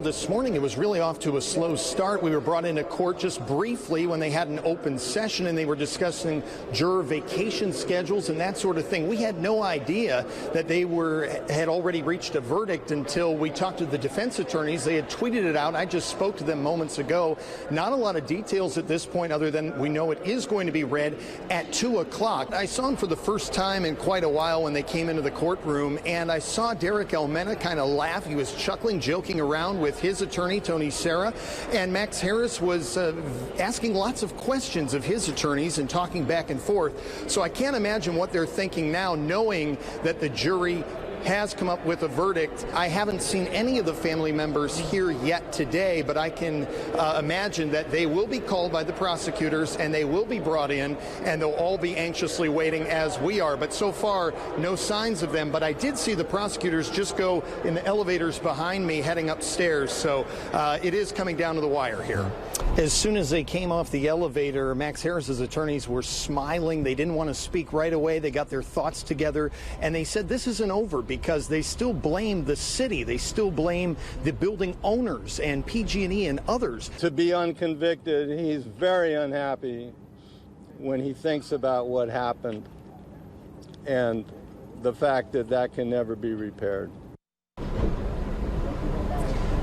this morning, it was really off to a slow start. We were brought into court just briefly when they had an open session and they were discussing juror vacation schedules and that sort of thing. We had no idea that they had already reached a verdict until we talked to the defense attorneys. They had tweeted it out. I just spoke to them moments ago. Not a lot of details at this point other than we know it is going to be read at 2 o'clock. I saw him for the first time in quite a while when they came into the courtroom, and I saw Derek Almena kind of laugh. He was chuckling, joking around with his attorney, Tony Serra, and Max Harris was asking lots of questions of his attorneys and talking back and forth. So I can't imagine what they're thinking now, knowing that the jury has come up with a verdict. I haven't seen any of the family members here yet today, but I can imagine that they will be called by the prosecutors and they will be brought in, and they'll all be anxiously waiting as we are. But so far, no signs of them. But I did see the prosecutors just go in the elevators behind me heading upstairs. So it is coming down to the wire here. As soon as they came off the elevator, Max Harris's attorneys were smiling. They didn't want to speak right away. They got their thoughts together, and they said this isn't over because they still blame the city. They still blame the building owners and PG&E and others. To be unconvicted, he's very unhappy when he thinks about what happened and the fact that that can never be repaired.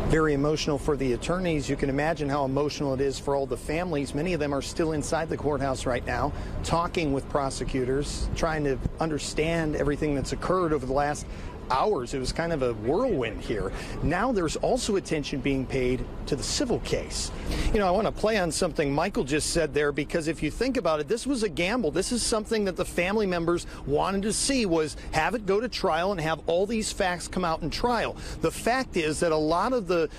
Very emotional for the attorneys. You can imagine how emotional it is for all the families. Many of them are still inside the courthouse right now, talking with prosecutors, trying to understand everything that's occurred over the last hours. It was kind of a whirlwind here. Now there's also attention being paid to the civil case. You know, I want to play on something Michael just said there, because if you think about it, this was a gamble. This is something that the family members wanted to see, was have it go to trial and have all these facts come out in trial. The fact is that a lot of the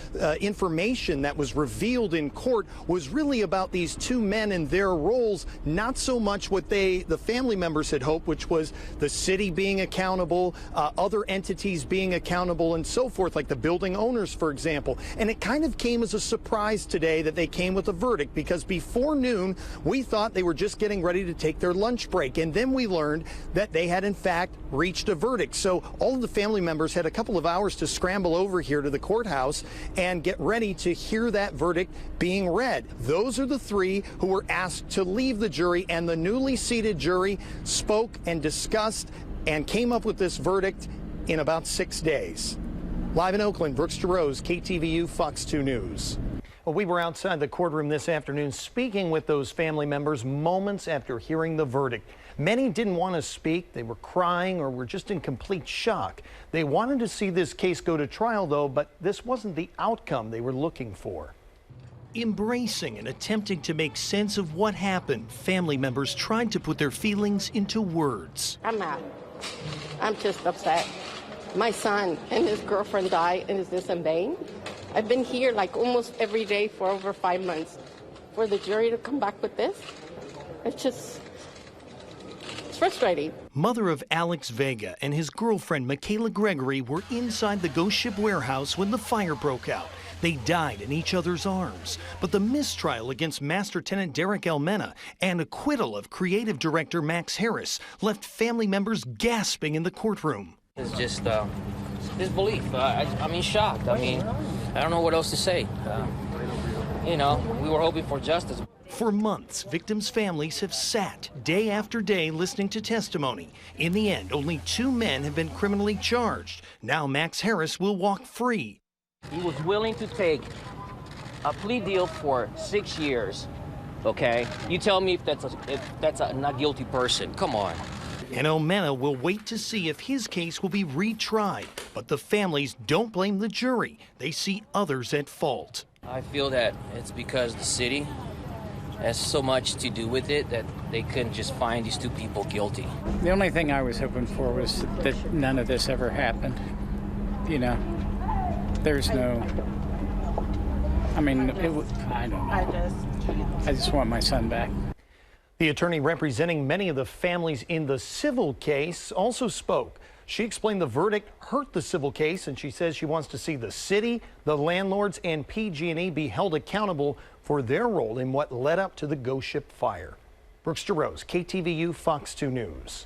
information that was revealed in court was really about these two men and their roles, not so much what the family members had hoped, which was the city being accountable, other entities being accountable and so forth, like the building owners, for example. And it kind of came as a surprise today that they came with a verdict, because before noon, we thought they were just getting ready to take their lunch break. And then we learned that they had, in fact, reached a verdict. So all of the family members had a couple of hours to scramble over here to the courthouse and get ready to hear that verdict being read. Those are the three who were asked to leave the jury, and the newly seated jury spoke and discussed and came up with this verdict in about 6 days. Live in Oakland, Brooks Jarosz, KTVU, Fox 2 News. Well, we were outside the courtroom this afternoon speaking with those family members moments after hearing the verdict. Many didn't want to speak. They were crying or were just in complete shock. They wanted to see this case go to trial, though, but this wasn't the outcome they were looking for. Embracing and attempting to make sense of what happened, family members tried to put their feelings into words. I'm mad. I'm just upset. My son and his girlfriend died, and is this in vain? I've been here like almost every day for over 5 months. For the jury to come back with this, it's frustrating. Mother of Alex Vega and his girlfriend Michaela Gregory were inside the ghost ship warehouse when the fire broke out. They died in each other's arms. But the mistrial against Master Tenant Derek Almena and acquittal of creative director Max Harris left family members gasping in the courtroom. It's just disbelief. I'm in shock. I mean, I don't know what else to say. You know, we were hoping for justice. For months, victims' families have sat day after day listening to testimony. In the end, only 2 men have been criminally charged. Now Max Harris will walk free. He was willing to take a plea deal for 6 years, okay? You tell me if that's a not guilty person. Come on. And Almena will wait to see if his case will be retried. But the families don't blame the jury. They see others at fault. I feel that it's because the city has so much to do with it that they couldn't just find these 2 people guilty. The only thing I was hoping for was that none of this ever happened. You know, there's no, I mean, I don't know. I just want my son back. The attorney representing many of the families in the civil case also spoke. She explained the verdict hurt the civil case, and she says she wants to see the city, the landlords, and PG&E be held accountable for their role in what led up to the ghost ship fire. Brooks Jarosz, KTVU, Fox 2 News.